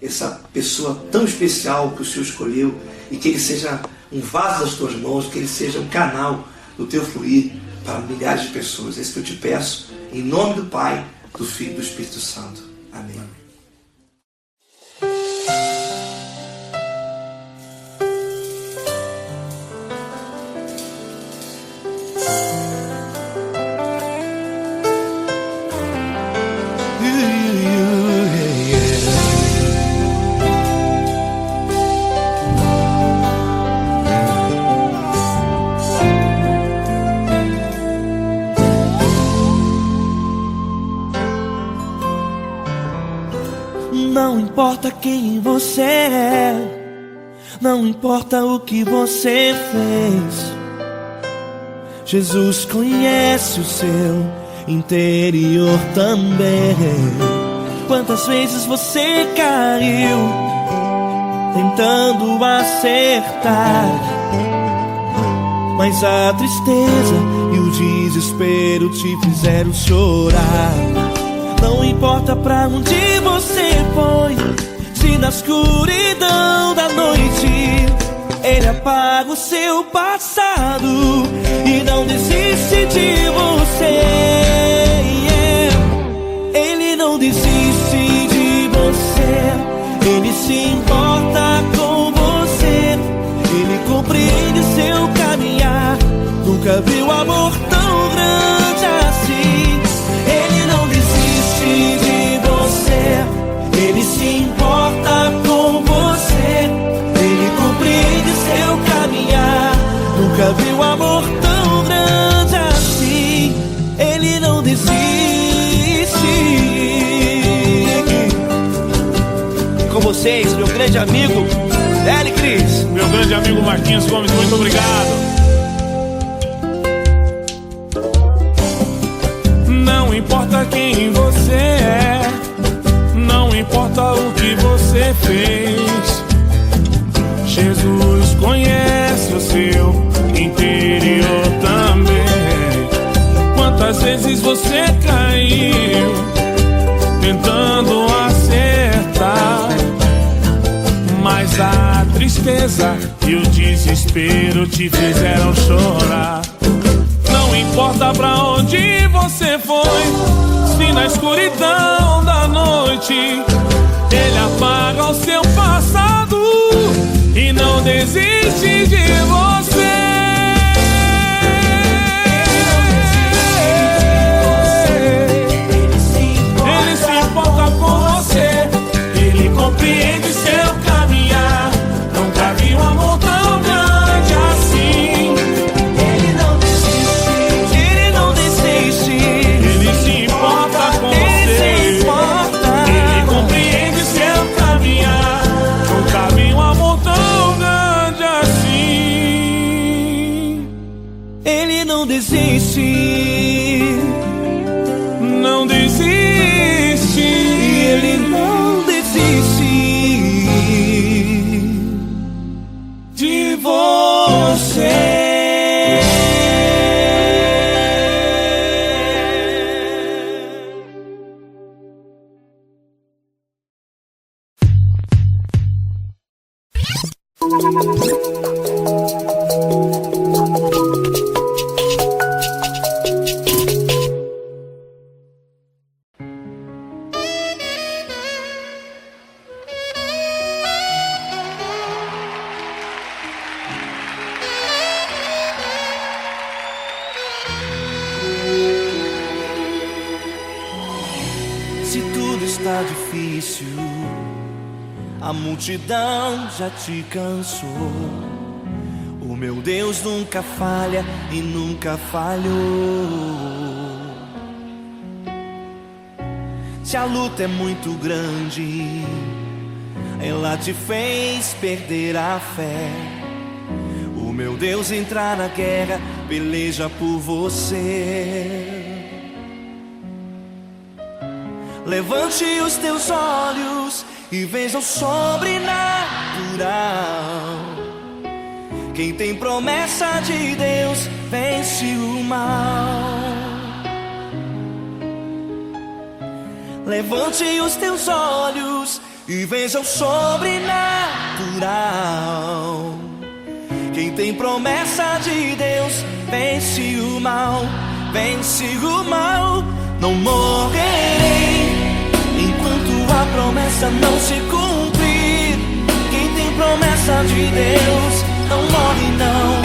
essa pessoa tão especial que o Senhor escolheu, e que ele seja um vaso das tuas mãos, que ele seja um canal do teu fluir para milhares de pessoas. É isso que eu te peço, em nome do Pai, do Filho e do Espírito Santo. Amém. Não importa quem você é, não importa o que você fez, Jesus conhece o seu interior também. Quantas vezes você caiu tentando acertar, mas a tristeza e o desespero te fizeram chorar. Não importa pra onde você foi, se na escuridão da noite Ele apaga o seu passado e não desiste de você. Ele não desiste de você, Ele se importa com você, Ele compreende seu caminhar. Nunca viu amor tão grande assim. Ele não desiste de você, Ele se importa com você, Ele compreende seu caminhar. Nunca viu amor tão grande assim. Ele não desiste. Com vocês, meu grande amigo L. Cris. Meu grande amigo Marquinhos Gomes, muito obrigado. Não importa quem você é, não importa o que você fez, Jesus conhece o seu interior também. Quantas vezes você caiu tentando acertar, mas a tristeza e o desespero te fizeram chorar. Não importa pra onde você foi, se na escuridão da noite Ele apaga o seu passado e não desiste de você. Ele se importa com você, Ele compreende seu caminhar. Nunca vi um amor tão grande assim. Ele não desiste, Ele não desiste. Ele se importa com você, Ele compreende seu caminhar. Nunca vi um amor tão grande assim. Ele não desiste, não desiste. Ele não desiste de você. Se tudo está difícil, a multidão já te cansou. O meu Deus nunca falha e nunca falhou. Se a luta é muito grande, ela te fez perder a fé. O meu Deus entra na guerra, peleja por você. Levante os teus olhos e veja o sobrenatural. Quem tem promessa de Deus vence o mal. Levante os teus olhos, e veja o sobrenatural. Quem tem promessa de Deus vence o mal, vence o mal. Não morrerei enquanto a promessa não se cumprir. Quem tem promessa de Deus não morre não,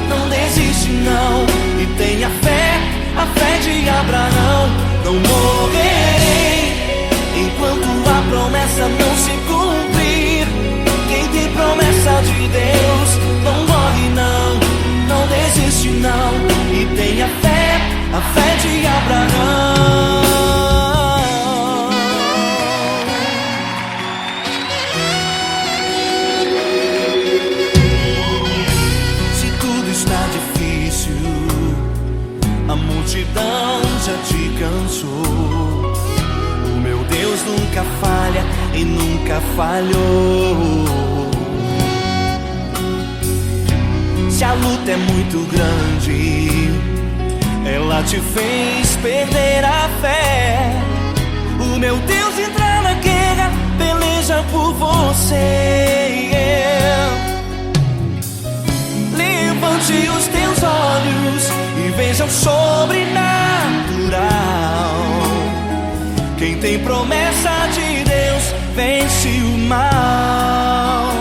não desiste não. E tenha fé, a fé de Abraão. Não morrerei enquanto a promessa não se cumprir. Quem tem promessa de Deus não morre não, não desiste não. E tenha fé, a fé de Abraão. Se tudo está difícil, a multidão já te cansou. O meu Deus nunca falha e nunca falhou. Se a luta é muito grande, ela te fez perder a fé. O meu Deus entra na guerra, peleja por você. Levante os teus olhos e veja o sobrenatural. Quem tem promessa de Deus vence o mal.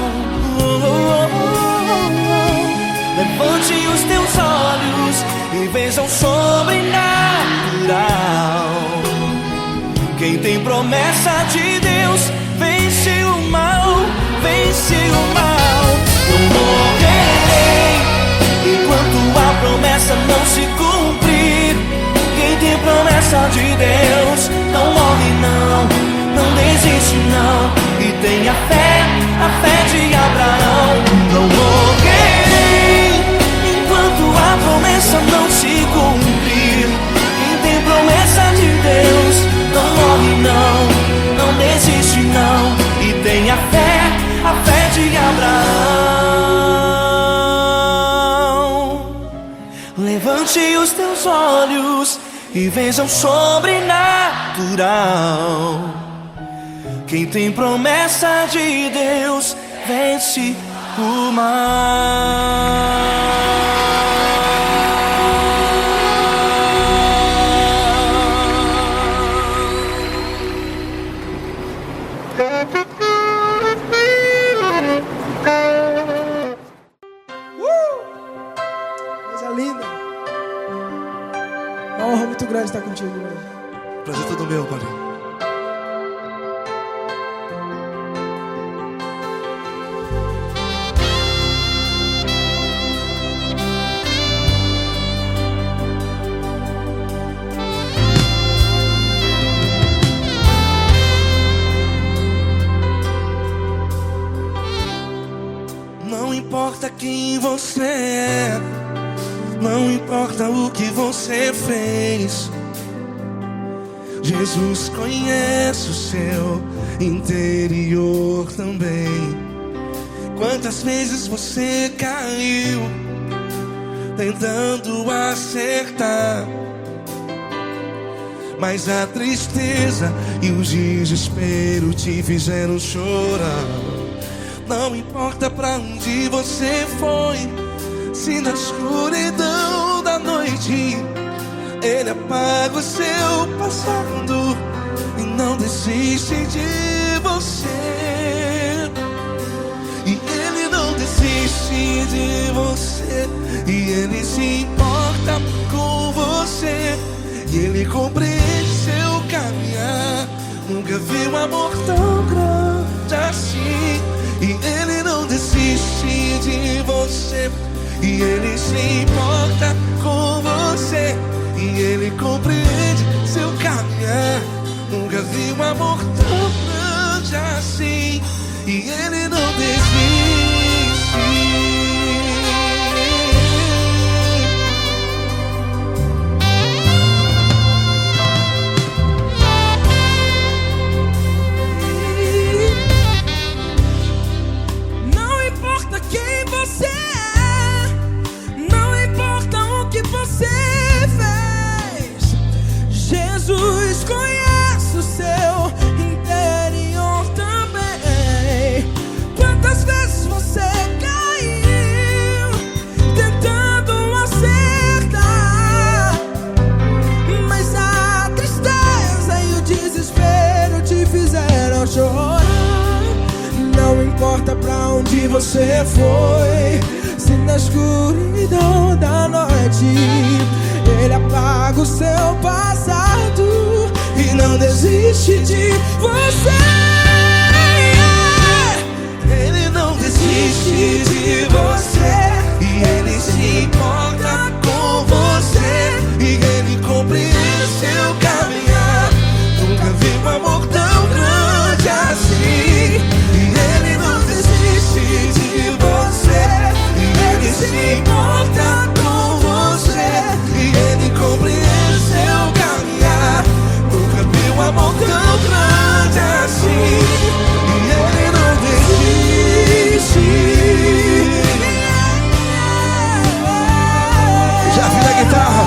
Levante os teus olhos e veja o sobrenatural. Quem tem promessa de Deus vence o mal, vence o mal. Não morrerei enquanto a promessa não se cumprir. Quem tem promessa de Deus não morre não, não desiste não. E tenha fé, a fé de Abraão. Não morrerei enquanto a promessa não se cumprir. Quem tem promessa de Deus não morre não, não desiste não. E tenha fé, a fé de Abraão. Levante os teus olhos e veja o sobrenatural. Quem tem promessa de Deus vence o mal. Coisa linda. Uma honra muito grande estar contigo, mano. Prazer todo meu, Padre. Não importa quem você é, não importa o que você fez, Jesus conhece o seu interior também. Quantas vezes você caiu tentando acertar, mas a tristeza e o desespero te fizeram chorar. Não importa pra onde você foi, se na escuridão da noite Ele apaga o seu passado e não desiste de você. E Ele não desiste de você, e Ele se importa com você, e Ele compreende seu caminhar. Nunca vi um amor tão grande assim. E Ele não desiste de você, e Ele se importa com você, e Ele compreende seu caminhar. Nunca vi um amor tão grande assim. E Ele não desiste. Não importa quem você é, não importa foi. Se na escuridão da noite Ele apaga o seu passado e não desiste de você. Ele não desiste de você, e Ele se importa com você, e Ele compreende seu caminhar. Nunca vi um amor tão grande assim. E Ele não desiste de você, e Ele se importa com você, e Ele compreende seu caminhar. Nunca vi um amor tão grande assim. E Ele não desiste. Já vi a guitarra.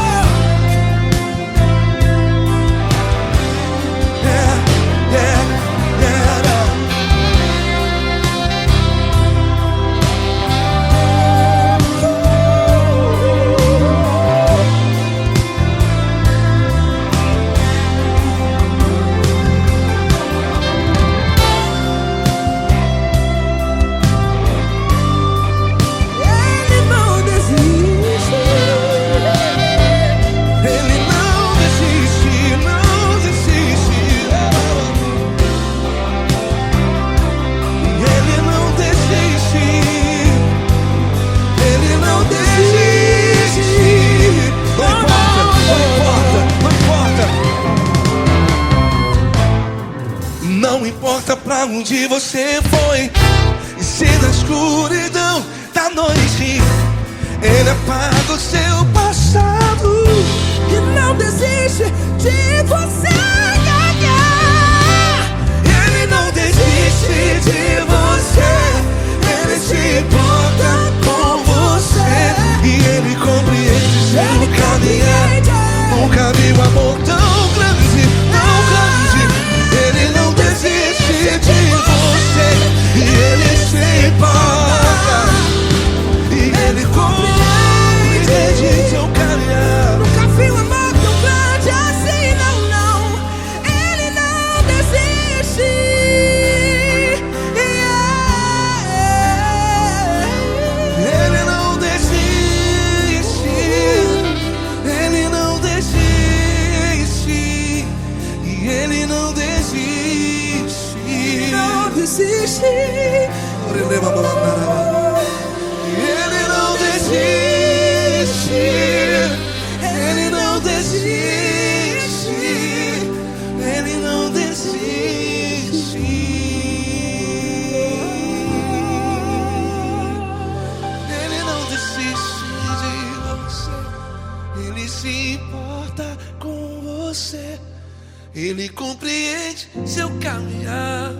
Não importa pra onde você foi, e se na escuridão da noite Ele apaga o seu passado e não desiste de você. Ele não desiste de você, Ele se importa com você, e Ele compreende seu caminhar. Nunca vi um amor tão grande, tão grande. Ele não desiste de você, e Ele se importa, e Ele compreende seu caminhar. Nunca vi um amor tão grande assim, não, não. Ele não desiste. Ele não desiste. Ele não desiste. E Ele não desiste. Não desiste. Ele não desiste. Ele não desiste. Ele não desiste. Ele não desiste de você. Ele se importa com você. Ele compreende seu caminhar.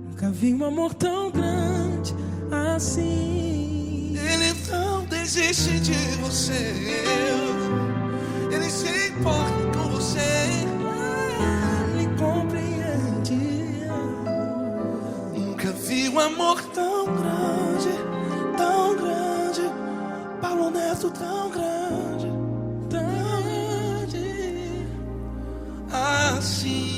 Nunca vi um amor tão grande assim. Ele não desiste de você. Ele se importa com você. Ele compreende. Nunca vi um amor tão grande, tão grande. Paulo Neto tão grande, tão grande assim.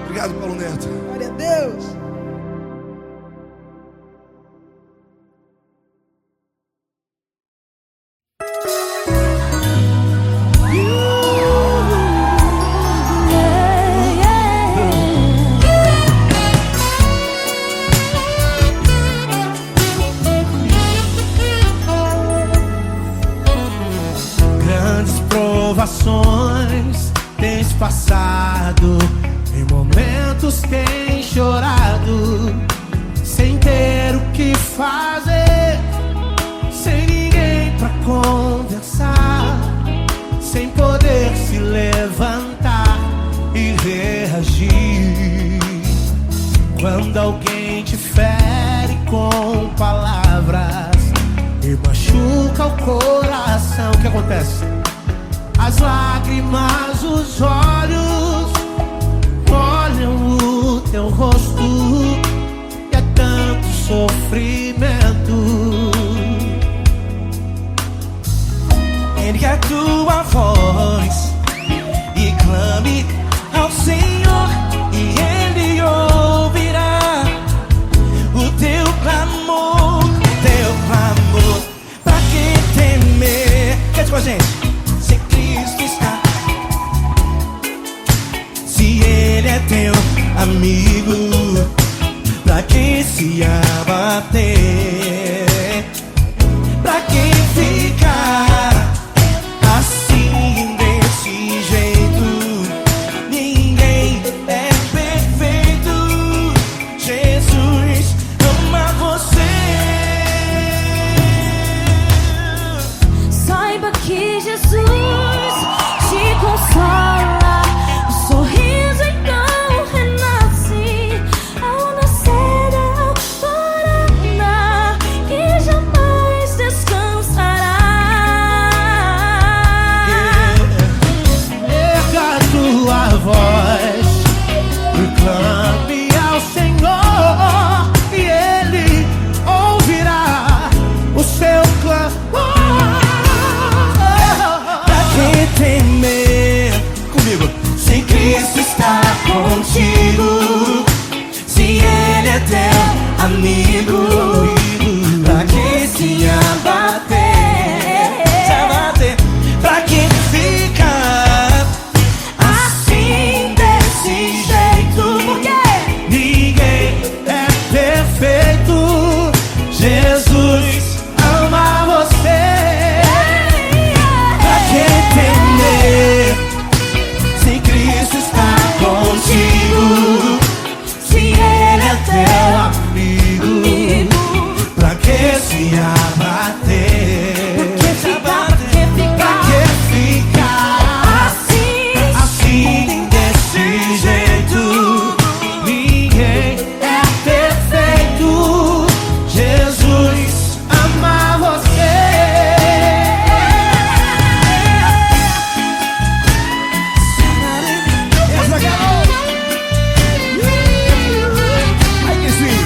Obrigado, Paulo Neto. Glória a Deus. Grandes provações tens passado, em momentos tem chorado, sem ter o que fazer, sem ninguém pra conversar, sem poder se levantar e reagir. Quando alguém te fere com palavras e machuca o coração, o que acontece? As lágrimas, os olhos molham o teu rosto, e é tão sofrimento. Ergue a tua voz e clame ao Senhor, e Ele ouvirá o teu clamor, pra que temer? Cante com a gente. Se Cristo está, se Ele é teu amigo, pra que se abater? Pra que ficar assim desse jeito? Ninguém é perfeito. Jesus ama você. Saiba que Jesus te consola. O sorriso então renasce ao nascer da alvorada e jamais descansará. Erga a tua voz, proclame ao Senhor, e Ele ouvirá o seu clamor. Pra que temer? Comigo. Se Cristo está contigo, se Ele é teu amigo, pra que se abater? Pra que ficar assim desse jeito? Porque ninguém é perfeito. Jesus ama você. Pra que temer? Se Cristo está contigo, se Ele é teu amigo, pra que se abater? Pra que ficar assim desse jeito? Ninguém é perfeito. Jesus ama você. Essa garota. Ai que sim.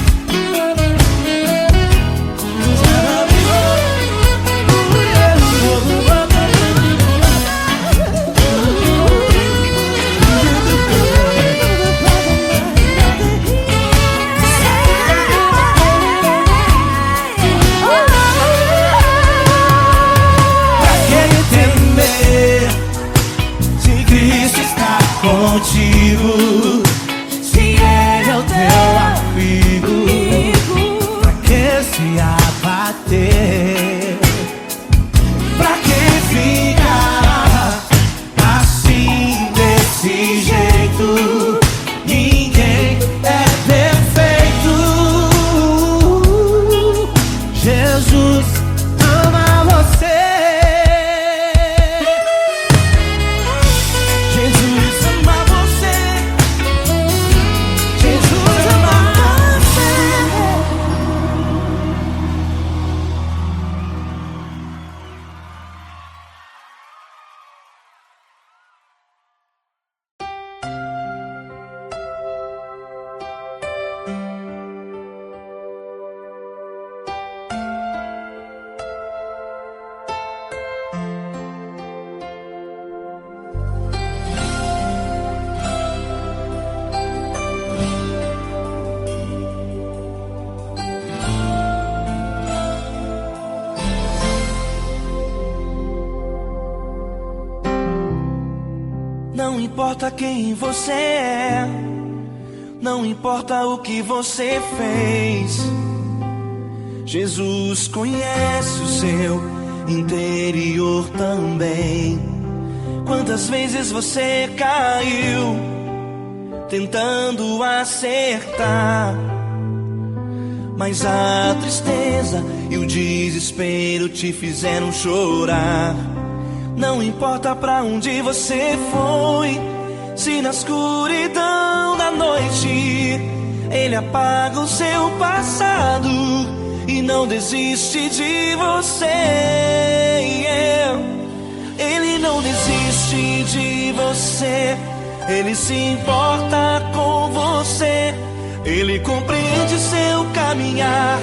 Pra que temer? Se Cristo está contigo, se Ele é o teu amigo, pra que se abater? Pra que ficar assim desse jeito? Ninguém é perfeito. Jesus ama você. Jesus ama você. Jesus ama você. Não importa quem você é, não importa o que você fez, Jesus conhece o seu interior também. Quantas vezes você caiu tentando acertar, mas a tristeza e o desespero te fizeram chorar. Não importa pra onde você foi, se na escuridão da noite Ele apaga o seu passado e não desiste de você. Ele não desiste de você, Ele se importa com você. Ele compreende seu caminhar.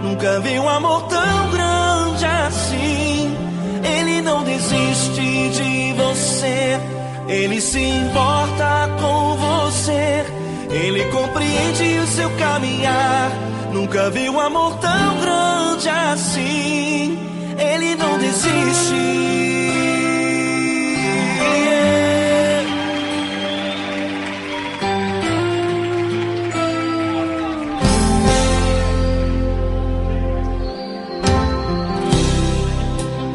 Nunca vi um amor tão grande assim. Ele não desiste de você. Ele se importa com você. Ele compreende o seu caminhar. Nunca vi um amor tão grande assim. Ele não desiste.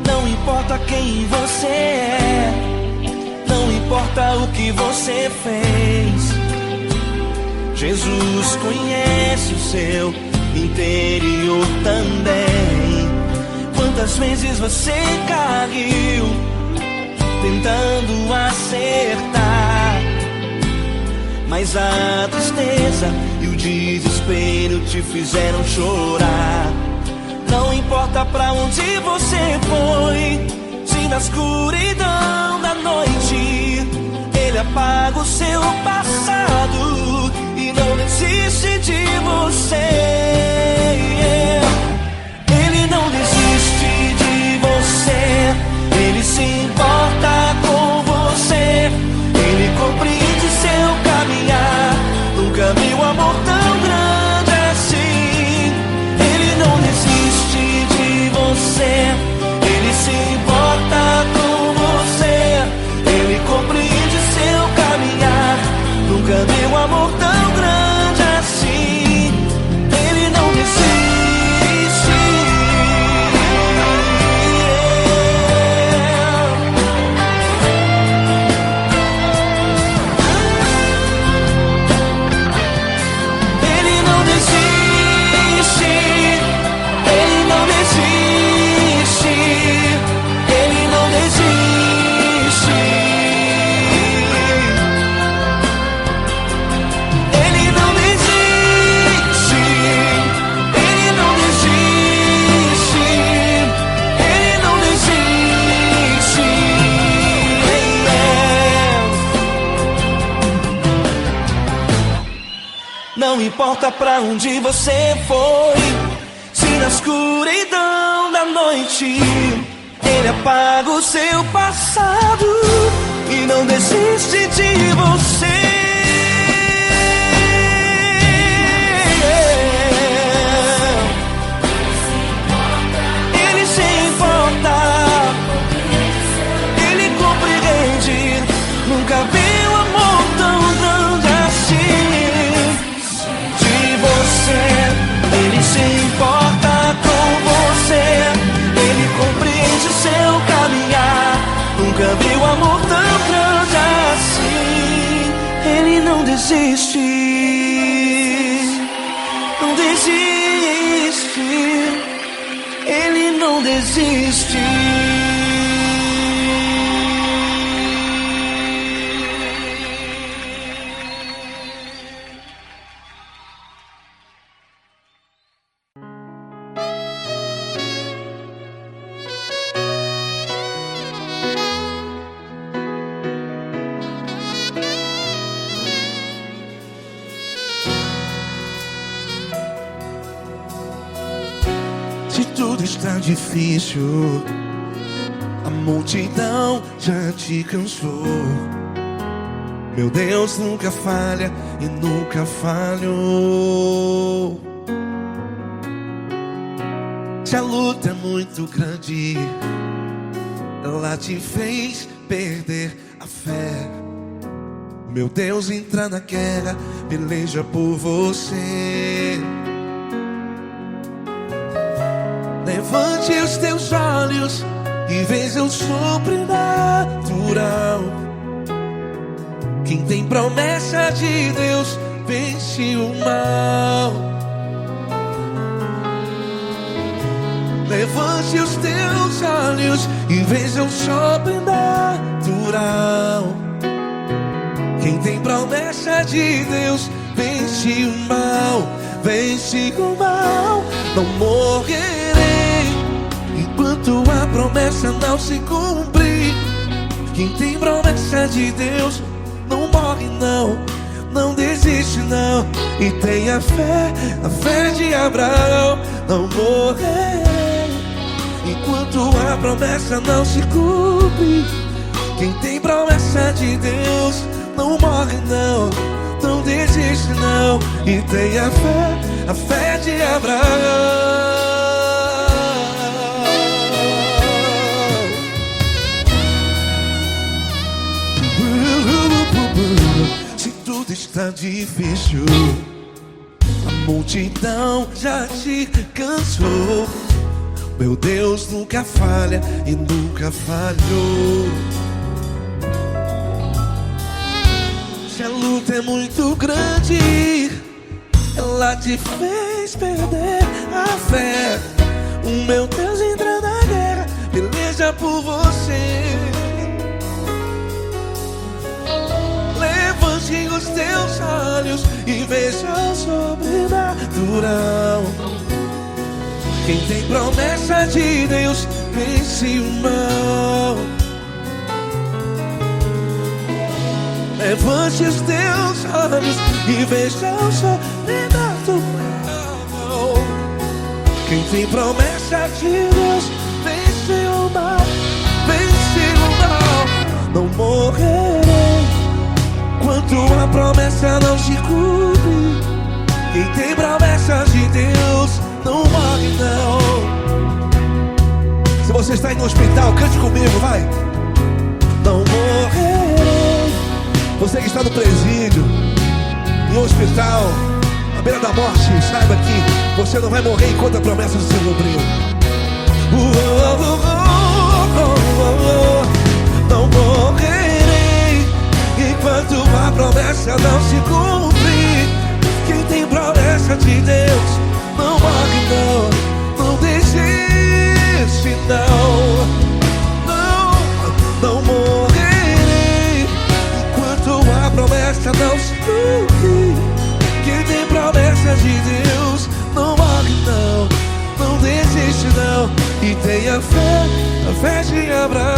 Não importa quem você é, não importa o que você fez, Jesus conhece o seu interior também. Quantas vezes você caiu tentando acertar, mas a tristeza e o desespero te fizeram chorar. Não importa pra onde você foi, se na escuridão da noite Ele apaga o seu passado e não desiste de você. Ele não desiste de você. Ele se importa com você. Ele compreende seu caminhar. Nunca vi um amor tão grande assim. Ele não desiste de você. Ele se importa com você. Ele compreende seu caminhar. Nunca vi um amor tão grande assim. Ele não desiste. Ele não desiste. Ele não desiste. Ele não desiste. Ele não desiste. Ele não desiste. Ele não desiste. Não importa pra onde você foi, se na escuridão da noite Ele apaga o seu passado e não desiste de você. Ele se importa, Ele compreende. Nunca vi um amor tão grande assim. De você, Ele se importa com você. Ele compreende seu caminhar. Nunca vi um amor tão grande assim. Ele não desiste. Não desiste. Ele não desiste. Se tudo está difícil, a multidão já te cansou. Meu Deus nunca falha e nunca falhou. Se a luta é muito grande, ela te fez perder a fé. Meu Deus entra na guerra, peleja por você. Levante os teus olhos e veja o sobrenatural. Quem tem promessa de Deus vence o mal. Levante os teus olhos e veja o sobrenatural. Quem tem promessa de Deus vence o mal. Vence o mal. Não morrerei enquanto a promessa não se cumprir. Quem tem promessa de Deus não morre não. não desiste não. E tenha fé, a fé de Abraão. Não morrerei enquanto a promessa não se cumpre. Quem tem promessa de Deus não morre não, não desiste não. E tenha fé, a fé de Abraão. Se tudo está difícil, a multidão já te cansou, meu Deus nunca falha e nunca falhou. Se a luta é muito grande, ela te fez perder a fé. O meu Deus entra na guerra, peleja por você. Levante os teus olhos e veja o sobrenatural. Quem tem promessa de Deus vence o mal. Levante os teus olhos e veja o sobrenatural. Quem tem promessa de Deus vence o mal, vence o mal. Não morrerei enquanto a promessa não se cumpre. Quem tem promessa de Deus não morre não. Se você está aí no hospital, cante comigo, vai. Não morrerei. Você que está no presídio, no hospital, à beira da morte, saiba que você não vai morrer enquanto a promessa se cumpriu. Não morrerei enquanto a promessa não se cumprir. Quem tem promessa de Deus não morre não, não desiste não. Não morrerei enquanto a promessa não se cumprir. Quem tem promessa de Deus não morre não, não desiste não. E tenha fé, a fé de Abraão.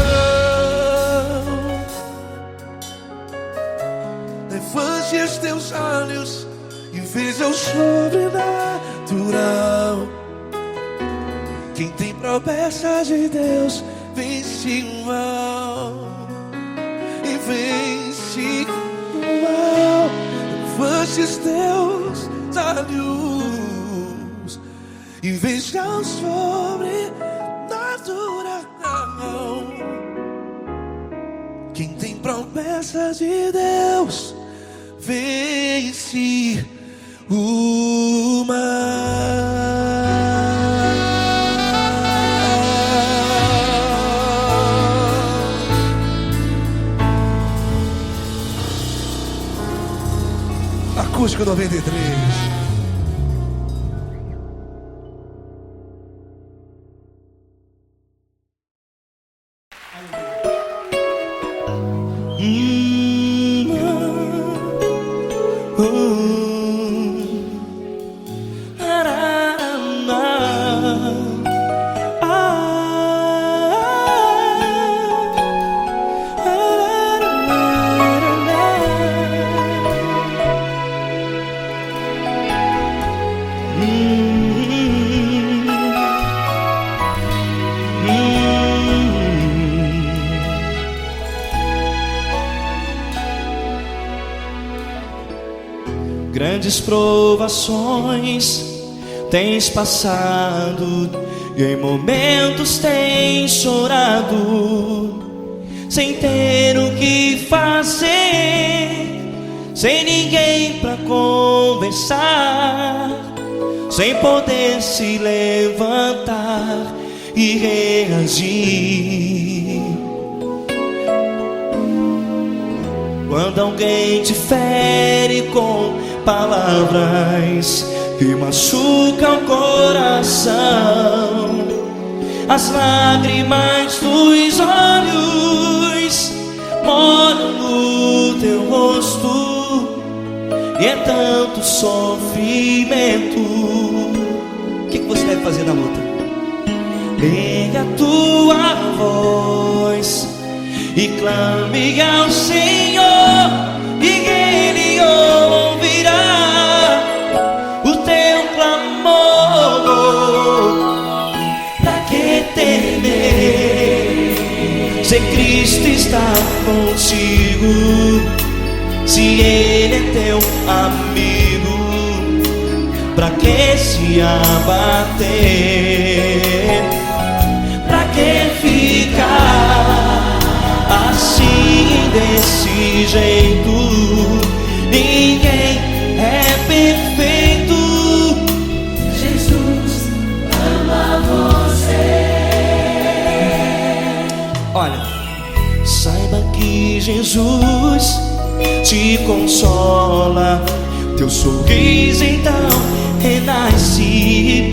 Levante os teus olhos e veja o sobrenatural. Quem tem promessa de Deus vence o mal e vence o mal. Levante os teus olhos e veja o sobrenatural. Quem tem promessa de Deus vence o mal. Acústico 93. Grandes provações tens passado e em momentos tens chorado, sem ter o que fazer, sem ninguém pra conversar, sem poder se levantar e reagir. Quando alguém te fere com palavras que machucam o coração, as lágrimas dos olhos moram no teu rosto e é tanto sofrimento. O que você deve fazer na luta? Erga a tua voz e clame ao Senhor, e Ele ouve. Se Cristo está contigo, se Ele é teu amigo, pra que se abater? Pra que ficar assim desse jeito? Ninguém é perfeito. Jesus ama você. Olha, saiba que Jesus te consola. Teu sorriso então renasce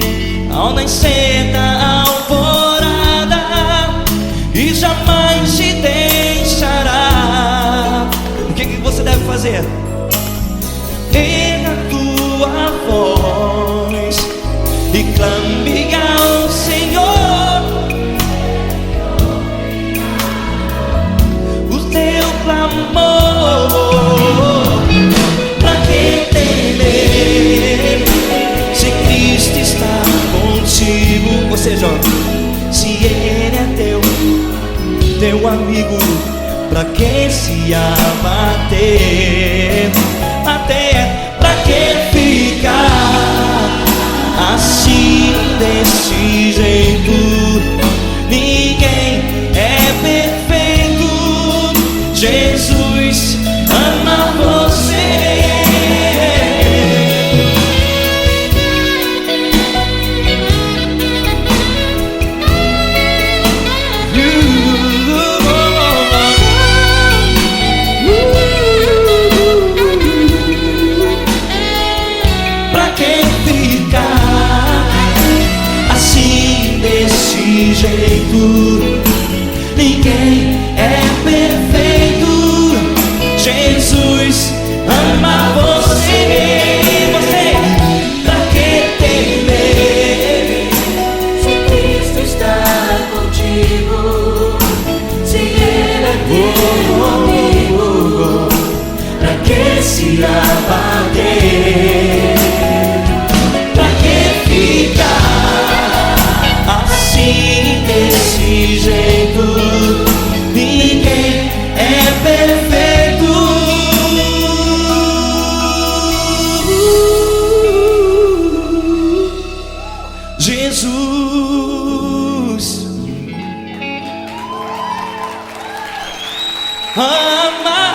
ao nascer da alvorada e jamais te deixará. O que você deve fazer? Erga a tua voz e clame ao Senhor. O teu clamor, pra que temer se Cristo está contigo? Ou seja, se Ele é teu amigo, pra que se abater? Até pra que ficar assim desse jeito? Ninguém é perfeito. Jesus ama você. Pra que ficar assim desse jeito? Ninguém é perfeito. Jesus ama você. Você, pra que temer? Se Cristo está contigo, se Ele é teu amigo, Pra que se abater? Pra que ficar assim desse jeito? Ninguém é perfeito. Jesus ama